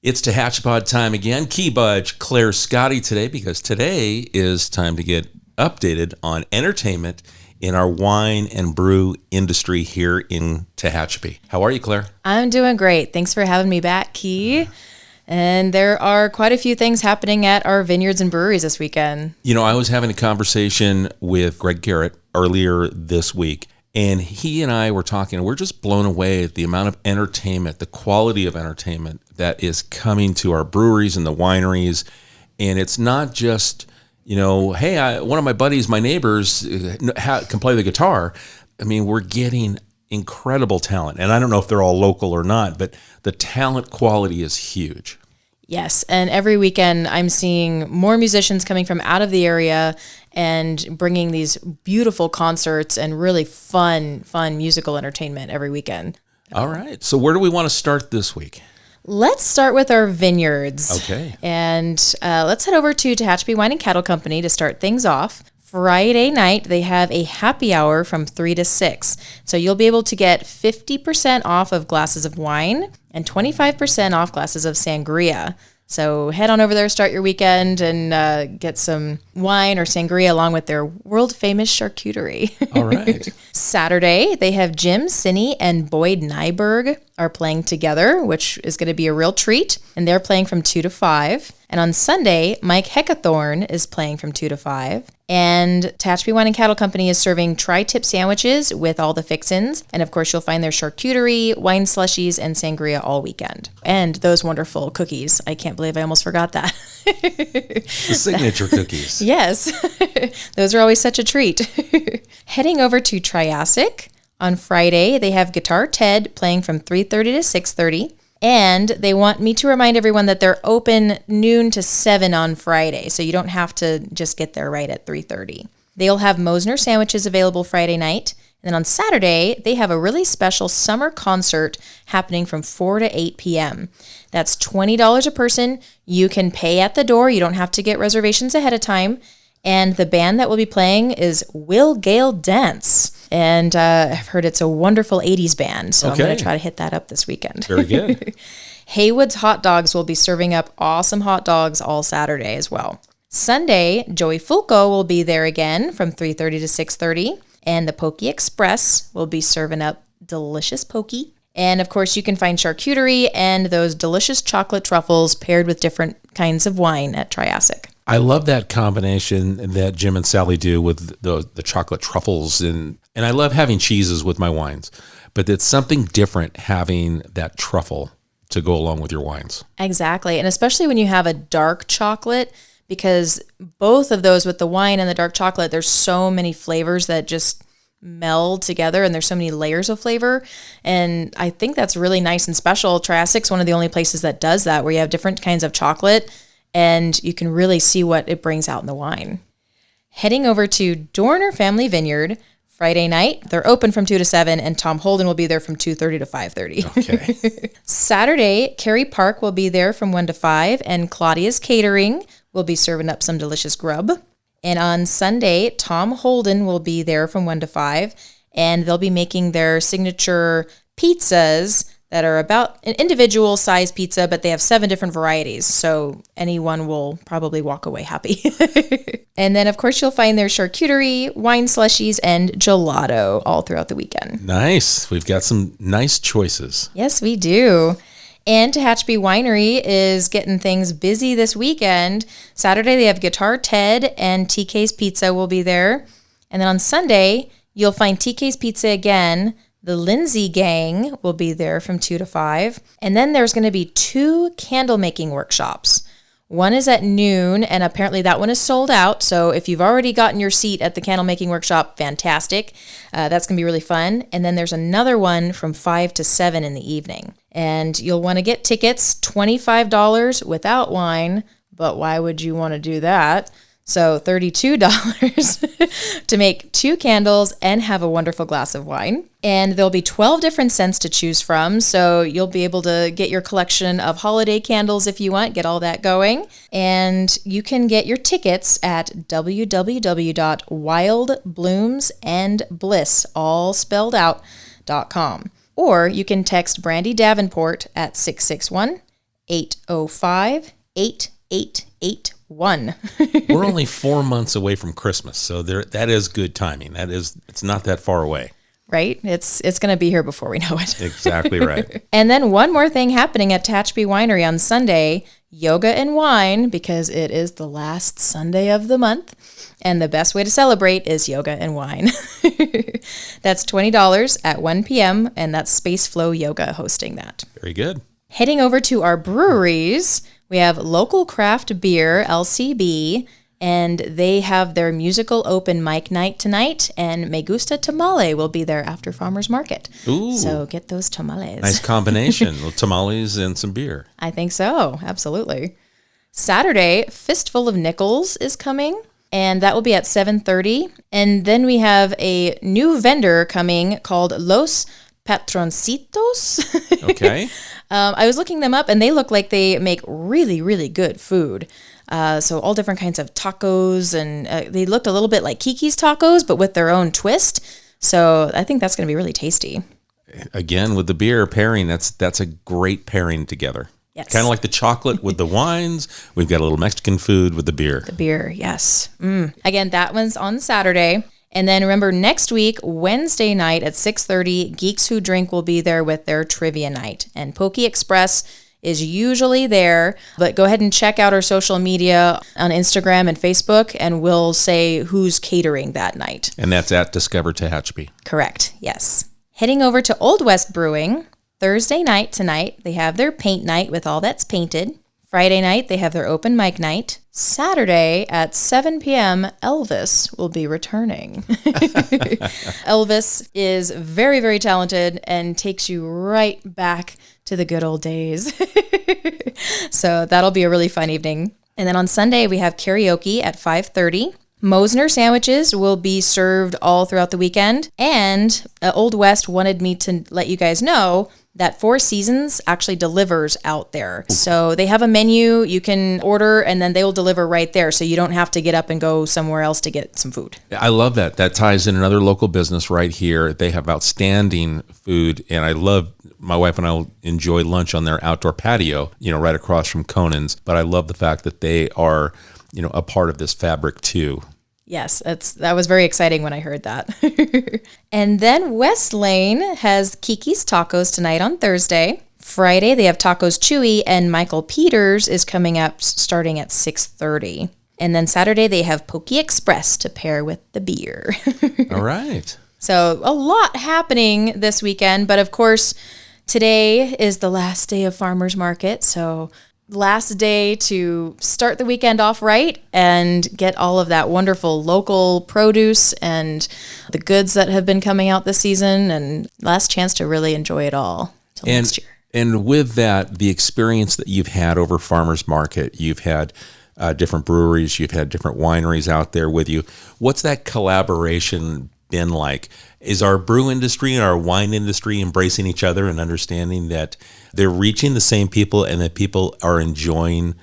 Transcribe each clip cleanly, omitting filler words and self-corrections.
It's Tehachapod time again. Key Budge, Clare Scotti today, because today is time to get updated on entertainment in our wine and brew industry here in Tehachapi. How are you, Clare? I'm doing great. Thanks for having me back, Key. And there are quite a few things happening at our vineyards and breweries this weekend. You know, I was having a conversation with Greg Garrett earlier this week, and he and I were talking, and we're just blown away at the amount of entertainment, the quality of entertainment that is coming to our breweries and the wineries. And it's not just, you know, hey, one of my buddies, my neighbors can play the guitar. I mean, we're getting incredible talent. And I don't know if they're all local or not, but the talent quality is huge. Yes, and every weekend I'm seeing more musicians coming from out of the area and bringing these beautiful concerts and really fun musical entertainment every weekend. All right. So where do we want to start this week? Let's start with our vineyards. Okay. And let's head over to Tehachapi Wine and Cattle Company to start things off. Friday night, they have a happy hour from 3 to 6. So you'll be able to get 50% off of glasses of wine and 25% off glasses of sangria. So head on over there, start your weekend, and get some wine or sangria along with their world-famous charcuterie. All right. Saturday, they have Jim Sinney and Boyd Nyberg are playing together, which is going to be a real treat. And they're playing from 2 to 5. And on Sunday, Mike Heckathorn is playing from 2 to 5. And Tehachapi Wine and Cattle Company is serving tri-tip sandwiches with all the fixins. And of course, you'll find their charcuterie, wine slushies, and sangria all weekend. And those wonderful cookies. I can't believe I almost forgot that. The signature cookies. Yes. Those are always such a treat. Heading over to Triassic. On Friday, they have Guitar Ted playing from 3:30 to 6:30. And they want me to remind everyone that they're open noon to 7 on Friday, so you don't have to just get there right at 3:30. They'll have Mosner sandwiches available Friday night. And then on Saturday, they have a really special summer concert happening from 4 to 8 p.m. That's $20 a person. You can pay at the door. You don't have to get reservations ahead of time. And the band that will be playing is Will Gale Dance. And I've heard it's a wonderful 80s band, so I'm going to try to hit that up this weekend. Very good. Haywood's Hot Dogs will be serving up awesome hot dogs all Saturday as well. Sunday, Joey Fulco will be there again from 3:30 to 6:30. And the Pokey Express will be serving up delicious pokey. And of course, you can find charcuterie and those delicious chocolate truffles paired with different kinds of wine at Triassic. I love that combination that Jim and Sally do with the chocolate truffles. And I love having cheeses with my wines. But it's something different having that truffle to go along with your wines. Exactly. And especially when you have a dark chocolate, because both of those with the wine and the dark chocolate, there's so many flavors that just meld together, and there's so many layers of flavor. And I think that's really nice and special. Triassic's one of the only places that does that, where you have different kinds of chocolate and you can really see what it brings out in the wine. Heading over to Dorner Family Vineyard, Friday night, they're open from 2 to 7, and Tom Holden will be there from 2:30 to 5:30. Okay. Saturday, Carrie Park will be there from 1 to 5, and Claudia's Catering will be serving up some delicious grub. And on Sunday, Tom Holden will be there from 1 to 5, and they'll be making their signature pizzas that are about an individual size pizza, but they have 7 different varieties, so anyone will probably walk away happy. And then, of course, you'll find their charcuterie, wine slushies, and gelato all throughout the weekend. Nice. We've got some nice choices. Yes, we do. And Tehachapi Winery is getting things busy this weekend. Saturday, they have Guitar Ted, and TK's Pizza will be there. And then on Sunday, you'll find TK's Pizza again. The Lindsay Gang will be there from 2 to 5. And then there's going to be 2 candle making workshops. One is at noon, and apparently that one is sold out. So if you've already gotten your seat at the candle making workshop, fantastic. That's going to be really fun. And then there's another one from 5 to 7 in the evening. And you'll want to get tickets, $25 without wine. But why would you want to do that? So $32 to make 2 candles and have a wonderful glass of wine. And there'll be 12 different scents to choose from. So you'll be able to get your collection of holiday candles if you want, get all that going. And you can get your tickets at www.wildbloomsandbliss, all spelled out, .com. Or you can text Brandy Davenport at 661 805-8881. We're only 4 months away from Christmas, so that is good timing. It's not that far away. Right? It's going to be here before we know it. Exactly right. And then one more thing happening at Tehachapi Winery on Sunday, yoga and wine, because it is the last Sunday of the month. And the best way to celebrate is yoga and wine. That's $20 at 1 p.m. and that's Space Flow Yoga hosting that. Very good. Heading over to our breweries, we have Local Craft Beer, LCB, and they have their musical open mic night tonight, and Me Gusta Tamale will be there after Farmers Market. Ooh. So get those tamales. Nice combination. Little tamales and some beer. I think so. Absolutely. Saturday, Fistful of Nickels is coming, and that will be at 7:30. And then we have a new vendor coming called Los Patroncitos. Okay. I was looking them up, and they look like they make really, really good food. So all different kinds of tacos, and they looked a little bit like Kiki's tacos, but with their own twist. So I think that's going to be really tasty. Again, with the beer pairing, that's a great pairing together. Yes. Kind of like the chocolate with the wines. We've got a little Mexican food with the beer. The beer, yes. Again, that one's on Saturday. And then remember, next week, Wednesday night at 6:30, Geeks Who Drink will be there with their trivia night. And Pokey Express is usually there, but go ahead and check out our social media on Instagram and Facebook, and we'll say who's catering that night. And that's at Discover Tehachapi. Correct, yes. Heading over to Old West Brewing, Thursday night tonight, they have their paint night with all that's painted. Friday night, they have their open mic night. Saturday at 7 p.m., Elvis will be returning. Elvis is very, very talented and takes you right back to the good old days. So that'll be a really fun evening. And then on Sunday, we have karaoke at 5:30. Mosner sandwiches will be served all throughout the weekend. And Old West wanted me to let you guys know that Four Seasons actually delivers out there. So they have a menu you can order, and then they will deliver right there. So you don't have to get up and go somewhere else to get some food. I love that. That ties in another local business right here. They have outstanding food, and I love, my wife and I will enjoy lunch on their outdoor patio, right across from Conan's. But I love the fact that they are, a part of this fabric too. Yes, that was very exciting when I heard that. And then West Lane has Kiki's Tacos tonight on Thursday. Friday, they have Tacos Chewy, and Michael Peters is coming up starting at 6:30. And then Saturday, they have Pokey Express to pair with the beer. All right. So a lot happening this weekend, but of course, today is the last day of Farmers Market, so last day to start the weekend off right and get all of that wonderful local produce and the goods that have been coming out this season, and last chance to really enjoy it all till next year. And with that, the experience that you've had over Farmers Market, you've had different breweries, you've had different wineries out there with you. What's that collaboration been like? Is our brew industry and our wine industry embracing each other and understanding that they're reaching the same people and that people are enjoying,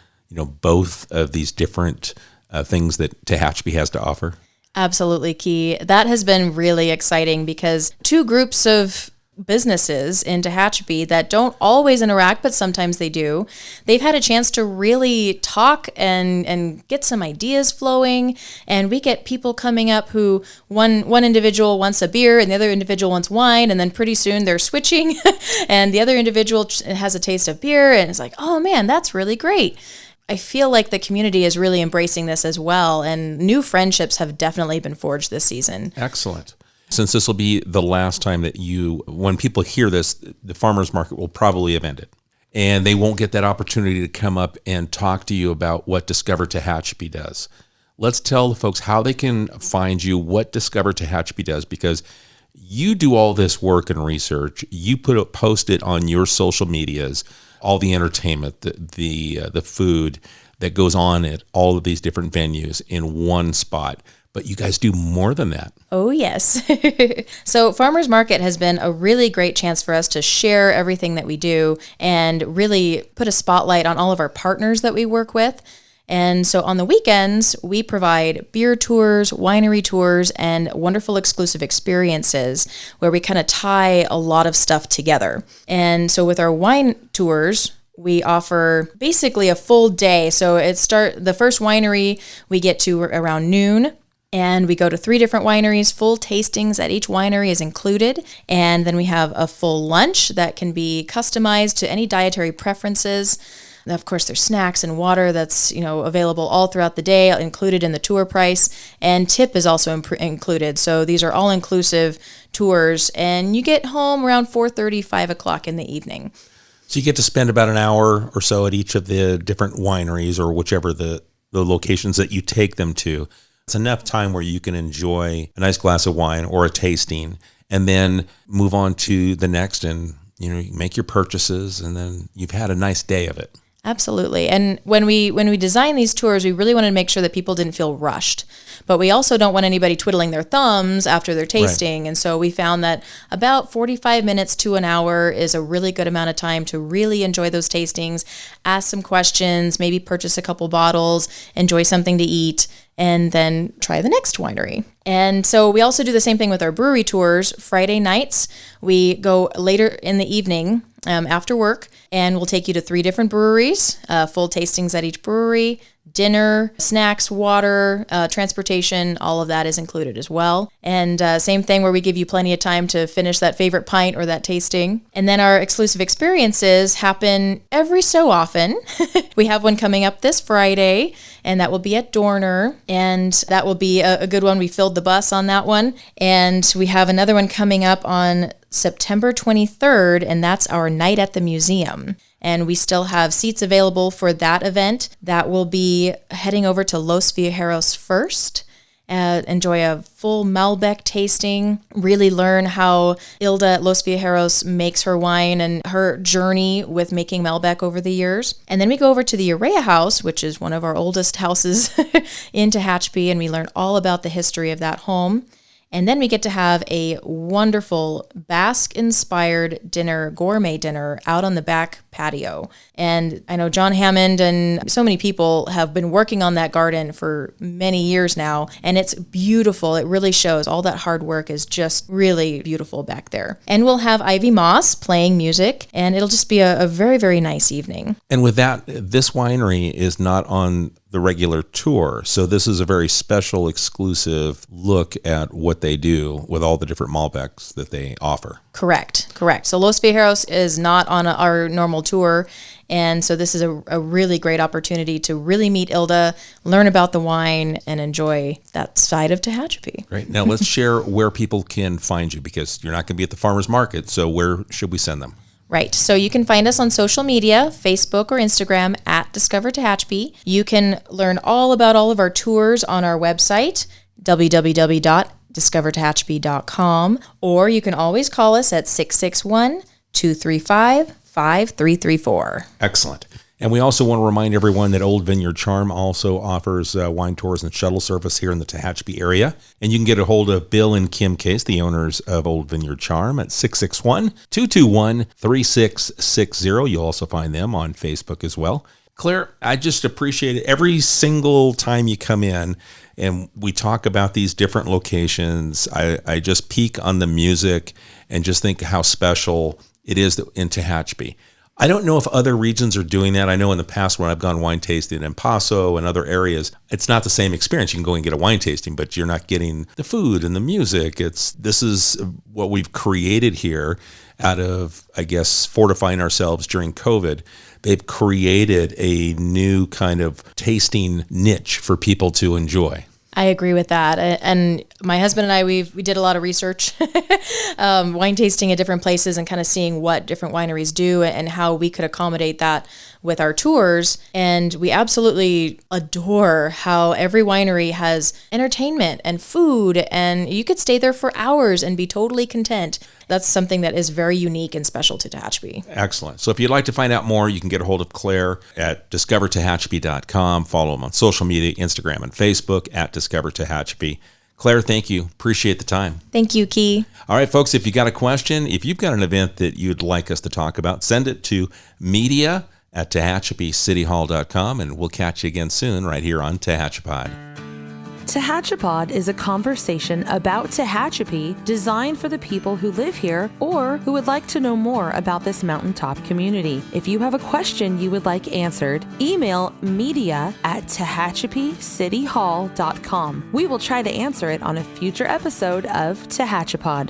both of these different things that Tehachapi has to offer? Absolutely, Key. That has been really exciting because two groups of businesses in Tehachapi that don't always interact, but sometimes they do. They've had a chance to really talk and get some ideas flowing. And we get people coming up who one individual wants a beer and the other individual wants wine. And then pretty soon they're switching and the other individual has a taste of beer and it's like, oh man, that's really great. I feel like the community is really embracing this as well. And new friendships have definitely been forged this season. Excellent. Since this will be the last time that when people hear this, the farmers market will probably have ended. And they won't get that opportunity to come up and talk to you about what Discover Tehachapi does. Let's tell the folks how they can find you, what Discover Tehachapi does, because you do all this work and research. You post it on your social medias, all the entertainment, the food that goes on at all of these different venues in one spot. But you guys do more than that. Oh, yes. So Farmers Market has been a really great chance for us to share everything that we do and really put a spotlight on all of our partners that we work with. And so on the weekends, we provide beer tours, winery tours, and wonderful exclusive experiences where we kind of tie a lot of stuff together. And so with our wine tours, we offer basically a full day. So the first winery we get to around noon. And we go to 3 different wineries. Full tastings at each winery is included. And then we have a full lunch that can be customized to any dietary preferences. Of course, there's snacks and water that's available all throughout the day, included in the tour price. And tip is also included. So these are all-inclusive tours. And you get home around 4:30, 5 o'clock in the evening. So you get to spend about an hour or so at each of the different wineries or whichever the locations that you take them to. It's enough time where you can enjoy a nice glass of wine or a tasting and then move on to the next and, you make your purchases and then you've had a nice day of it. Absolutely. And when we design these tours, we really wanted to make sure that people didn't feel rushed. But we also don't want anybody twiddling their thumbs after their tasting. Right. And so we found that about 45 minutes to an hour is a really good amount of time to really enjoy those tastings, ask some questions, maybe purchase a couple bottles, enjoy something to eat, and then try the next winery. And so we also do the same thing with our brewery tours. Friday nights, we go later in the evening after work, and we'll take you to 3 different breweries, full tastings at each brewery, dinner, snacks, water, transportation, all of that is included as well. And same thing where we give you plenty of time to finish that favorite pint or that tasting. And then our exclusive experiences happen every so often. We have one coming up this Friday, and that will be at Dorner. And that will be a good one. We filled the bus on that one. And we have another one coming up on September 23rd, and that's our night at the museum. And we still have seats available for that event. That will be heading over to Los Viajeros first. Enjoy a full Malbec tasting, really learn how Ilda at Los Viajeros makes her wine and her journey with making Malbec over the years. And then we go over to the Urea House, which is one of our oldest houses in Tehachapi, and we learn all about the history of that home. And then we get to have a wonderful Basque-inspired dinner, gourmet dinner, out on the back patio. And I know John Hammond and so many people have been working on that garden for many years now, and it's beautiful. It really shows. All that hard work is just really beautiful back there. And we'll have Ivy Moss playing music, and it'll just be a very, very nice evening. And with that, this winery is not on the regular tour. So this is a very special, exclusive look at what they do with all the different Malbecs that they offer. Correct. So Los Viajeros is not on our normal tour. And so this is a really great opportunity to really meet Ilda, learn about the wine, and enjoy that side of Tehachapi. Great. Now let's share where people can find you, because you're not going to be at the farmer's market. So where should we send them? Right. So you can find us on social media, Facebook or Instagram at Discover Tehachapi. You can learn all about all of our tours on our website, www.discovertehachapi.com, or you can always call us at 661-235-5334. Excellent. And we also want to remind everyone that Old Vineyard Charm also offers wine tours and shuttle service here in the Tehachapi area. And you can get a hold of Bill and Kim Case, the owners of Old Vineyard Charm, at 661-221-3660. You'll also find them on Facebook as well. Claire, I just appreciate it. Every single time you come in and we talk about these different locations, I just peek on the music and just think how special it is in Tehachapi. I don't know if other regions are doing that. I know in the past when I've gone wine tasting in Paso and other areas, it's not the same experience. You can go and get a wine tasting, but you're not getting the food and the music. This is what we've created here out of, I guess, fortifying ourselves during COVID. They've created a new kind of tasting niche for people to enjoy. I agree with that. And my husband and I, we did a lot of research, wine tasting at different places and kind of seeing what different wineries do and how we could accommodate that with our tours. And we absolutely adore how every winery has entertainment and food, and you could stay there for hours and be totally content. That's something that is very unique and special to Tehachapi. Excellent. So if you'd like to find out more, you can get a hold of Claire at discovertehachapi.com. Follow them on social media, Instagram and Facebook at Discover Tehachapi. Claire, thank you. Appreciate the time. Thank you, Key. All right, folks, if you got a question, if you've got an event that you'd like us to talk about, send it to media@tehachapicityhall.com, and we'll catch you again soon right here on Tehachapi. Tehachapod is a conversation about Tehachapi designed for the people who live here or who would like to know more about this mountaintop community. If you have a question you would like answered, email media@tehachapicityhall.com. We will try to answer it on a future episode of Tehachapod.